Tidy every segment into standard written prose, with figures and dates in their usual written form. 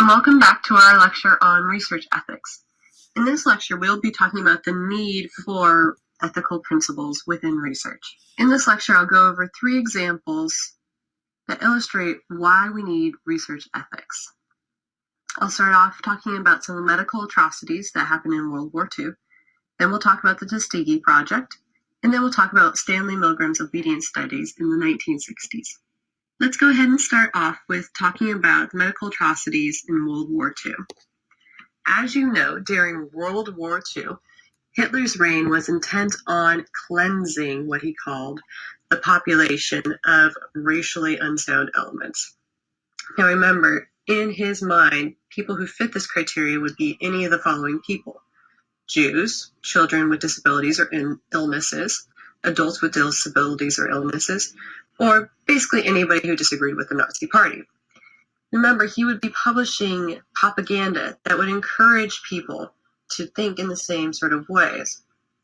and welcome back to our lecture on research ethics. In this lecture, we'll be talking about the need for ethical principles within research. In this lecture, I'll go over 3 examples that illustrate why we need research ethics. I'll start off talking about some of the medical atrocities that happened in World War II. Then we'll talk about the Tuskegee Project, and then we'll talk about Stanley Milgram's obedience studies in the 1960s. Let's go ahead and start off with talking about the medical atrocities in World War II. As you know, during World War II, Hitler's reign was intent on cleansing what he called the population of racially unsound elements. Now remember, in his mind, people who fit this criteria would be any of the following people: Jews, children with disabilities or illnesses, adults with disabilities or illnesses, or basically anybody who disagreed with the Nazi Party. Remember, he would be publishing propaganda that would encourage people to think in the same sort of ways.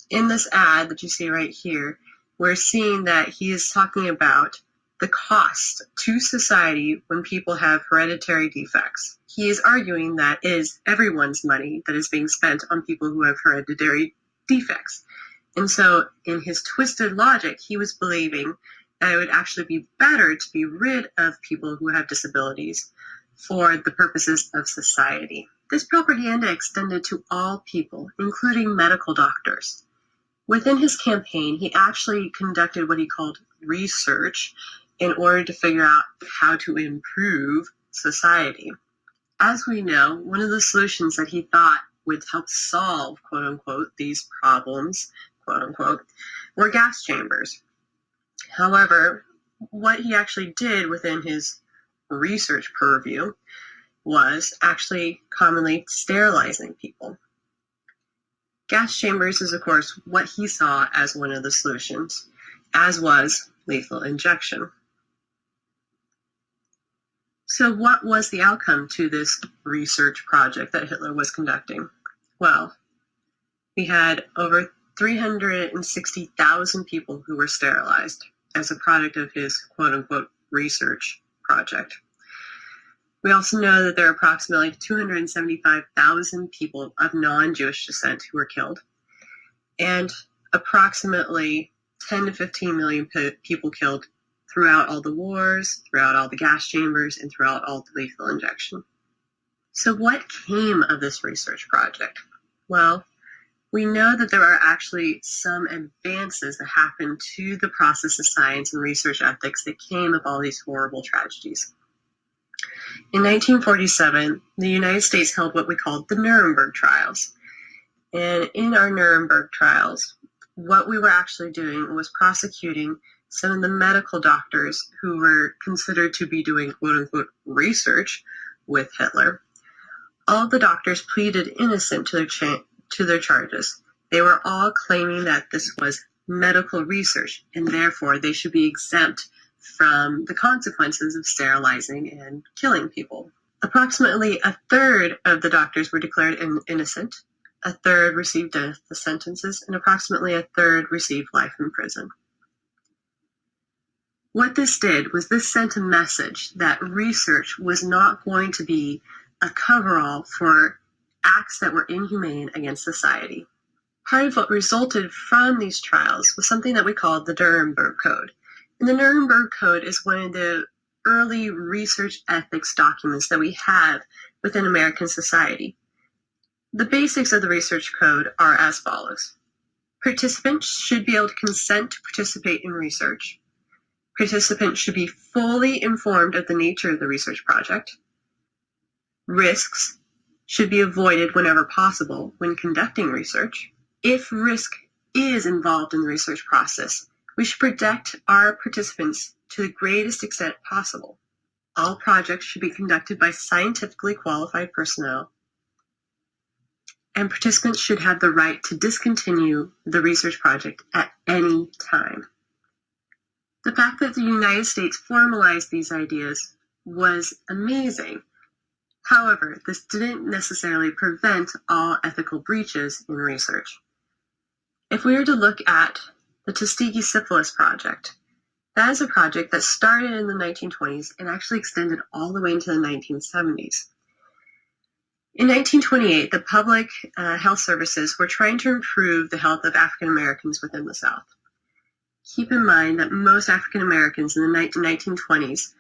In this ad that you see right here, we're seeing that he is talking about the cost to society when people have hereditary defects. He is arguing that it is everyone's money that is being spent on people who have hereditary defects. And so in his twisted logic, he was believing that it would actually be better to be rid of people who have disabilities for the purposes of society. This propaganda extended to all people, including medical doctors. Within his campaign, he actually conducted what he called research in order to figure out how to improve society. As we know, one of the solutions that he thought would help solve, quote unquote, these problems, quote unquote, were gas chambers. However, what he actually did within his research purview was actually commonly sterilizing people. Gas chambers is, of course, what he saw as one of the solutions, as was lethal injection. So what was the outcome to this research project that Hitler was conducting? Well, we had over 360,000 people who were sterilized as a product of his quote-unquote research project. We also know that there are approximately 275,000 people of non-Jewish descent who were killed, and approximately 10 to 15 million people killed throughout all the wars, throughout all the gas chambers, and throughout all the lethal injection. So what came of this research project? Well, we know that there are actually some advances that happened to the process of science and research ethics that came of all these horrible tragedies. In 1947, the United States held what we called the Nuremberg trials. And in our Nuremberg trials, what we were actually doing was prosecuting some of the medical doctors who were considered to be doing quote-unquote research with Hitler. All of the doctors pleaded innocent to their charges. They were all claiming that this was medical research, and therefore they should be exempt from the consequences of sterilizing and killing people. Approximately a third of the doctors were declared innocent, a third received death sentences, and approximately a third received life in prison. What this did was this sent a message that research was not going to be a coverall for acts that were inhumane against society. Part of what resulted from these trials was something that we called the Nuremberg Code. And the Nuremberg Code is one of the early research ethics documents that we have within American society. The basics of the research code are as follows. Participants should be able to consent to participate in research. Participants should be fully informed of the nature of the research project. Risks should be avoided whenever possible when conducting research. If risk is involved in the research process, we should protect our participants to the greatest extent possible. All projects should be conducted by scientifically qualified personnel, and participants should have the right to discontinue the research project at any time. The fact that the United States formalized these ideas was amazing. However, this didn't necessarily prevent all ethical breaches in research. If we were to look at the Tuskegee Syphilis Project, that is a project that started in the 1920s and actually extended all the way into the 1970s. In 1928, the public health services were trying to improve the health of African Americans within the South. Keep in mind that most African Americans in the 1920s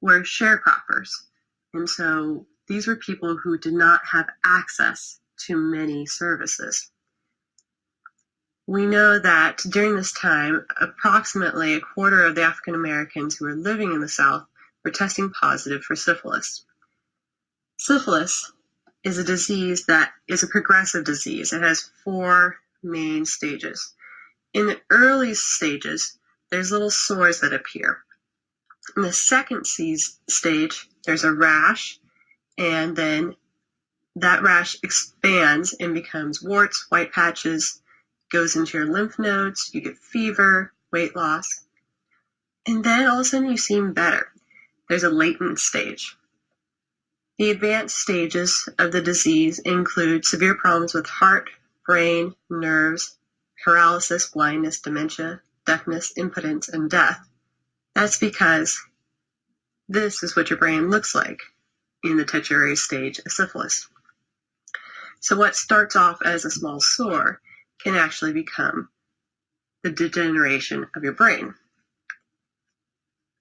were sharecroppers, and so these were people who did not have access to many services. We know that during this time, approximately a quarter of the African Americans who were living in the South were testing positive for syphilis. Syphilis is a disease that is a progressive disease. It has 4 main stages. In the early stages, there's little sores that appear. In the second stage, there's a rash, and then that rash expands and becomes warts, white patches, goes into your lymph nodes, you get fever, weight loss, and then all of a sudden you seem better. There's a latent stage. The advanced stages of the disease include severe problems with heart, brain, nerves, paralysis, blindness, dementia, deafness, impotence, and death. That's because this is what your brain looks like in the tertiary stage of syphilis. So what starts off as a small sore can actually become the degeneration of your brain.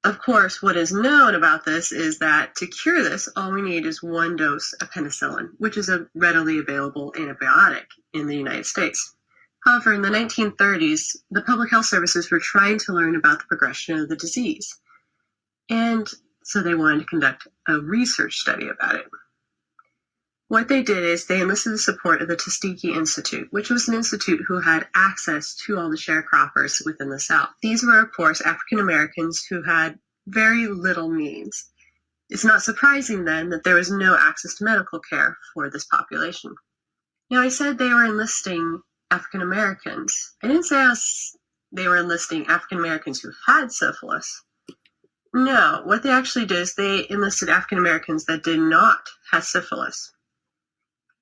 Of course, what is known about this is that to cure this, all we need is 1 dose of penicillin, which is a readily available antibiotic in the United States. However, in the 1930s, the public health services were trying to learn about the progression of the disease. And so they wanted to conduct a research study about it. What they did is they enlisted the support of the Tuskegee Institute, which was an institute who had access to all the sharecroppers within the South. These were, of course, African Americans who had very little means. It's not surprising then that there was no access to medical care for this population. Now, I said they were enlisting African Americans. I didn't say they were enlisting African Americans who had syphilis. No, what they actually did is they enlisted African Americans that did not have syphilis.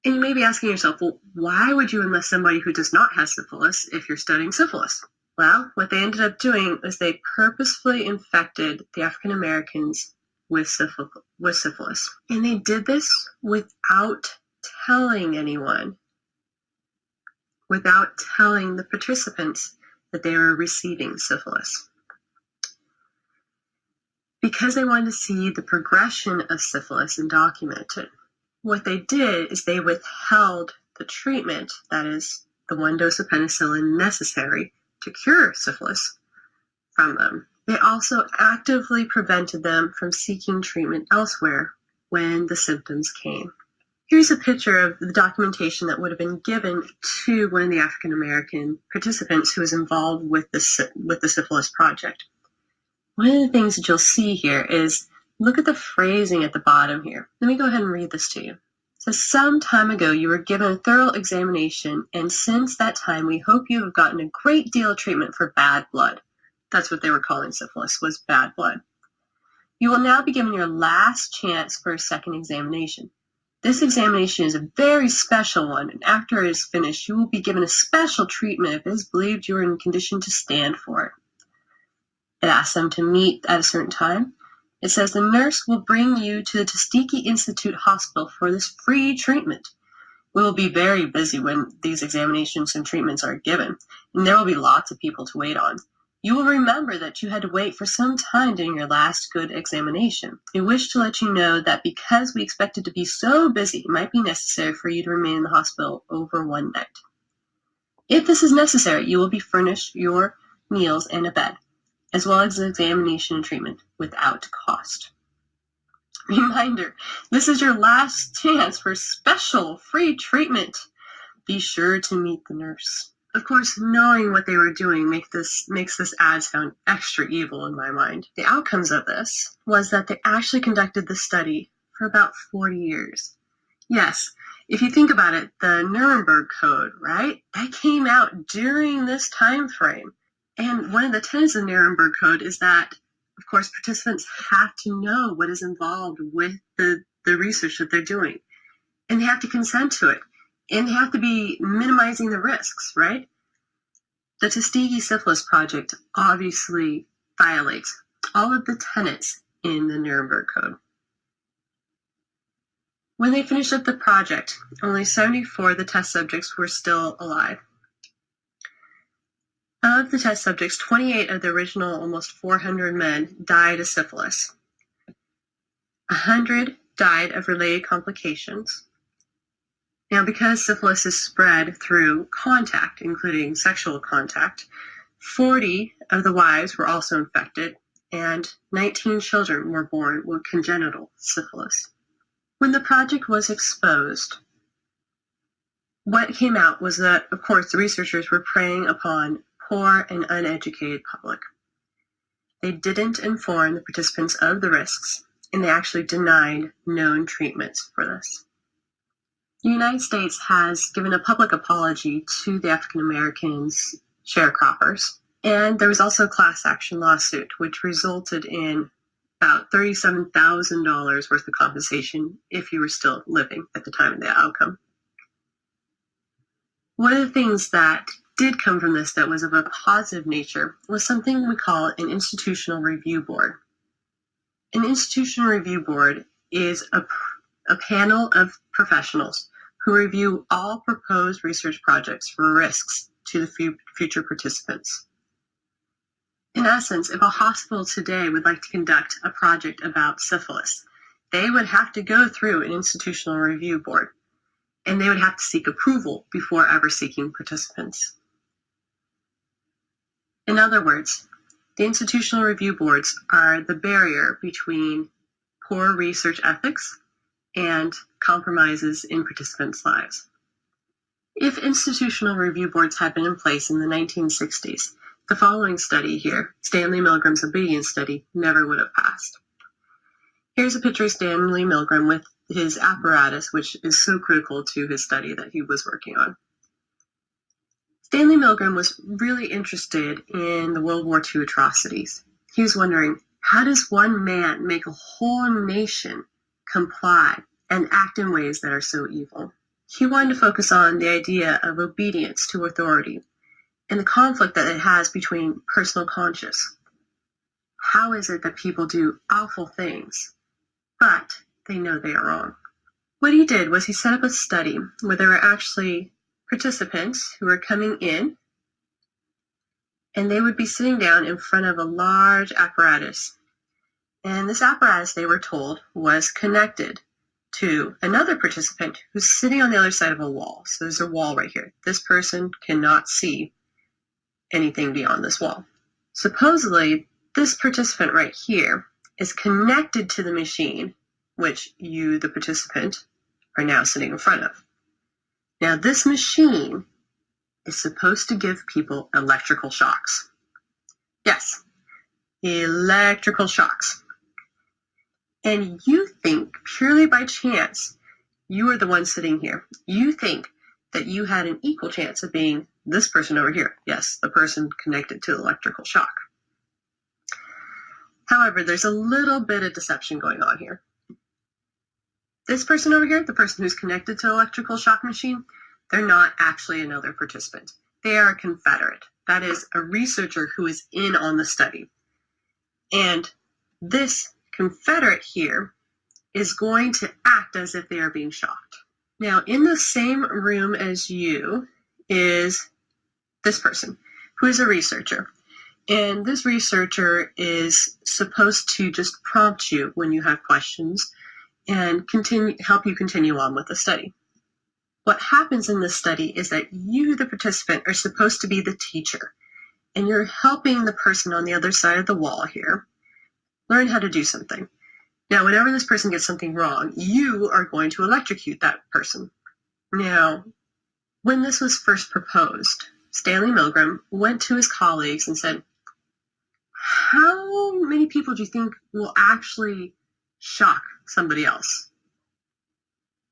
And you may be asking yourself, well, why would you enlist somebody who does not have syphilis if you're studying syphilis? Well, what they ended up doing is they purposefully infected the African Americans with syphilis. And they did this without telling anyone, without telling the participants that they were receiving syphilis. Because they wanted to see the progression of syphilis and document it, what they did is they withheld the treatment, that is, the 1 dose of penicillin necessary to cure syphilis, from them. They also actively prevented them from seeking treatment elsewhere when the symptoms came. Here's a picture of the documentation that would have been given to one of the African American participants who was involved with the syphilis project. One of the things that you'll see here is, look at the phrasing at the bottom here. Let me go ahead and read this to you. It says, some time ago you were given a thorough examination, and since that time we hope you have gotten a great deal of treatment for bad blood. That's what they were calling syphilis, was bad blood. You will now be given your last chance for a second examination. This examination is a very special one, and after it is finished, you will be given a special treatment if it is believed you are in condition to stand for it. It asks them to meet at a certain time. It says the nurse will bring you to the Tuskegee Institute Hospital for this free treatment. We will be very busy when these examinations and treatments are given, and there will be lots of people to wait on. You will remember that you had to wait for some time during your last good examination. We wish to let you know that because we expected to be so busy, it might be necessary for you to remain in the hospital over 1 night. If this is necessary, you will be furnished your meals and a bed, as well as examination and treatment without cost. Reminder, this is your last chance for special free treatment. Be sure to meet the nurse. Of course, knowing what they were doing makes this ad sound extra evil in my mind. The outcomes of this was that they actually conducted the study for about 40 years. Yes, if you think about it, the Nuremberg Code, right? That came out during this time frame. And one of the tenets of the Nuremberg Code is that, of course, participants have to know what is involved with the research that they're doing. And they have to consent to it. And they have to be minimizing the risks, right? The Tuskegee Syphilis Project obviously violates all of the tenets in the Nuremberg Code. When they finished up the project, only 74 of the test subjects were still alive. Of the test subjects, 28 of the original almost 400 men died of syphilis. 100 died of related complications. Now, because syphilis is spread through contact, including sexual contact, 40 of the wives were also infected, and 19 children were born with congenital syphilis. When the project was exposed, what came out was that, of course, the researchers were preying upon poor and uneducated public. They didn't inform the participants of the risks, and they actually denied known treatments for this. The United States has given a public apology to the African Americans sharecroppers, and there was also a class action lawsuit which resulted in about $37,000 worth of compensation if you were still living at the time of the outcome. One of the things that did come from this that was of a positive nature was something we call an institutional review board. An institutional review board is a panel of professionals who review all proposed research projects for risks to the future participants. In essence, if a hospital today would like to conduct a project about syphilis, they would have to go through an institutional review board, and they would have to seek approval before ever seeking participants. In other words, the institutional review boards are the barrier between poor research ethics and compromises in participants' lives. If institutional review boards had been in place in the 1960s, the following study here, Stanley Milgram's obedience study, never would have passed. Here's a picture of Stanley Milgram with his apparatus, which is so critical to his study that he was working on. Stanley Milgram was really interested in the World War II atrocities. He was wondering, how does one man make a whole nation comply and act in ways that are so evil? He wanted to focus on the idea of obedience to authority and the conflict that it has between personal conscience. How is it that people do awful things, but they know they are wrong? What he did was he set up a study where there were actually participants who were coming in, and they would be sitting down in front of a large apparatus. And this apparatus, they were told, was connected to another participant who's sitting on the other side of a wall. So there's a wall right here. This person cannot see anything beyond this wall. Supposedly, this participant right here is connected to the machine, which you, the participant, are now sitting in front of. Now, this machine is supposed to give people electrical shocks. Yes, electrical shocks. And you think, purely by chance, you are the one sitting here. You think that you had an equal chance of being this person over here. Yes, the person connected to electrical shock. However, there's a little bit of deception going on here. This person over here, the person who's connected to the electrical shock machine, they're not actually another participant. They are a Confederate. That is a researcher who is in on the study. And this Confederate here is going to act as if they are being shocked. Now, in the same room as you is this person, who is a researcher. And this researcher is supposed to just prompt you when you have questions and help you continue on with the study. What happens in this study is that you, the participant, are supposed to be the teacher, and you're helping the person on the other side of the wall here learn how to do something. Now, whenever this person gets something wrong, you are going to electrocute that person. Now, when this was first proposed, Stanley Milgram went to his colleagues and said, how many people do you think will actually shock somebody else?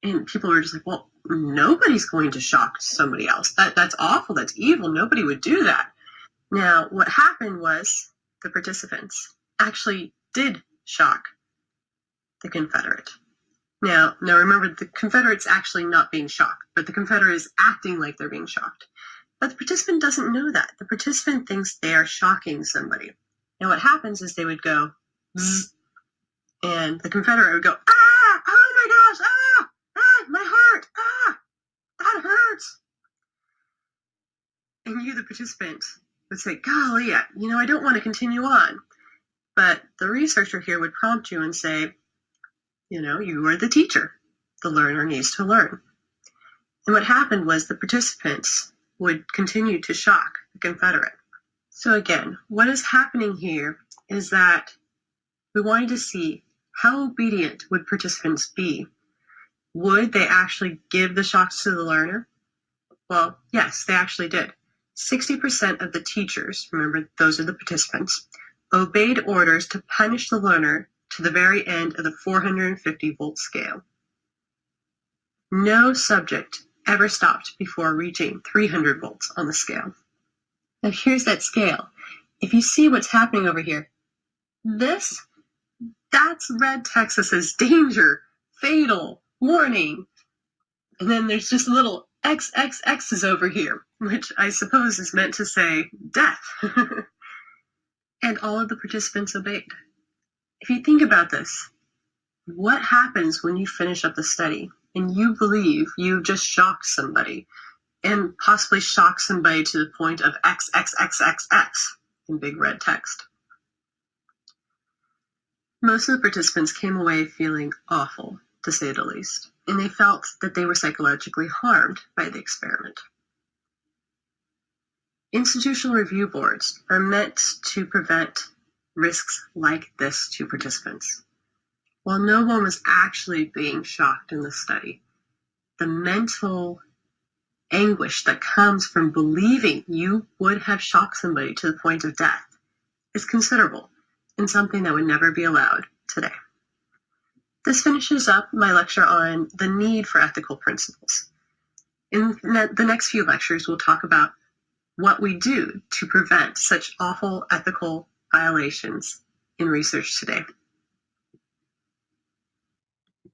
And people were just like, well, nobody's going to shock somebody else. That's awful. That's evil. Nobody would do that. Now, what happened was the participants actually did shock the Confederate. Now remember, the Confederate's actually not being shocked, but the Confederate is acting like they're being shocked. But the participant doesn't know that. The participant thinks they are shocking somebody. Now what happens is they would go, zzz, and the Confederate would go, ah, oh my gosh, ah! participant would say, golly, I don't want to continue on. But the researcher here would prompt you and say, you are the teacher. The learner needs to learn. And what happened was the participants would continue to shock the Confederate. So again, what is happening here is that we wanted to see how obedient would participants be. Would they actually give the shocks to the learner? Well, yes, they actually did. 60% of the teachers, remember those are the participants, obeyed orders to punish the learner to the very end of the 450-volt scale. No subject ever stopped before reaching 300 volts on the scale. Now here's that scale. If you see what's happening over here, that's red text that says danger, fatal, warning. And then there's just a little XXX's over here, which I suppose is meant to say death. And all of the participants obeyed. If you think about this, what happens when you finish up the study and you believe you've just shocked somebody and possibly shocked somebody to the point of XXXXX in big red text? Most of the participants came away feeling awful, to say the least, and they felt that they were psychologically harmed by the experiment. Institutional review boards are meant to prevent risks like this to participants. While no one was actually being shocked in the study, the mental anguish that comes from believing you would have shocked somebody to the point of death is considerable and something that would never be allowed today. This finishes up my lecture on the need for ethical principles. In the next few lectures, we'll talk about what we do to prevent such awful ethical violations in research today.